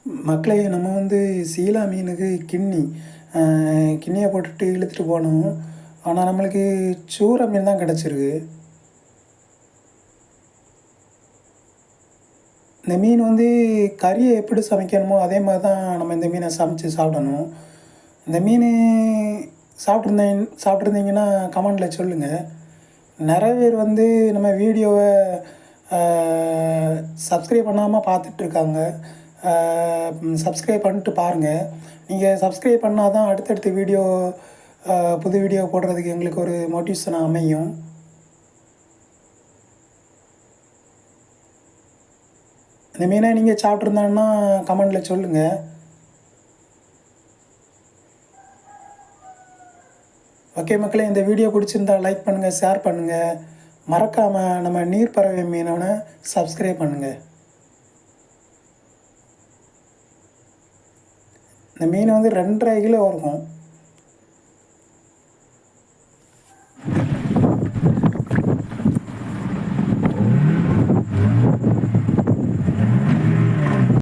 மக்களே நம்ம வந்து சீலா மீனுக்கு கிண்ணியை போட்டுட்டு இழுத்துட்டு போனோம். ஆனால் நம்மளுக்கு சூறை மீன் தான் கிடச்சிருக்கு. இந்த மீன் வந்து கறியை எப்படி சமைக்கணுமோ அதே மாதிரி தான் நம்ம இந்த மீனை சமைச்சு சாப்பிடணும். இந்த மீன் சாப்பிட்ருந்தீங்கன்னா கமெண்டில் சொல்லுங்கள். நிறைய பேர் வந்து நம்ம வீடியோவை சப்ஸ்கிரைப் பண்ணாமல் பார்த்துட்ருக்காங்க. சப்ஸ்கிரைப் பண்ணிட்டு பாருங்கள். நீங்கள் சப்ஸ்கிரைப் பண்ணால் தான் அடுத்தடுத்த வீடியோ புது வீடியோ போடுறதுக்கு எங்களுக்கு ஒரு மோட்டிவேஷனாக அமையும். இந்த மீனை நீங்கள் சாப்பிட்ருந்தாங்கன்னா கமெண்டில் சொல்லுங்கள். ஓகே மக்களே, இந்த வீடியோ பிடிச்சிருந்தா லைக் பண்ணுங்கள், ஷேர் பண்ணுங்கள். மறக்காமல் நம்ம நீர்ப்பறவை மீனவனை சப்ஸ்கிரைப் பண்ணுங்கள். இந்த மீன் வந்து 2.5 கிலோ இருக்கும்.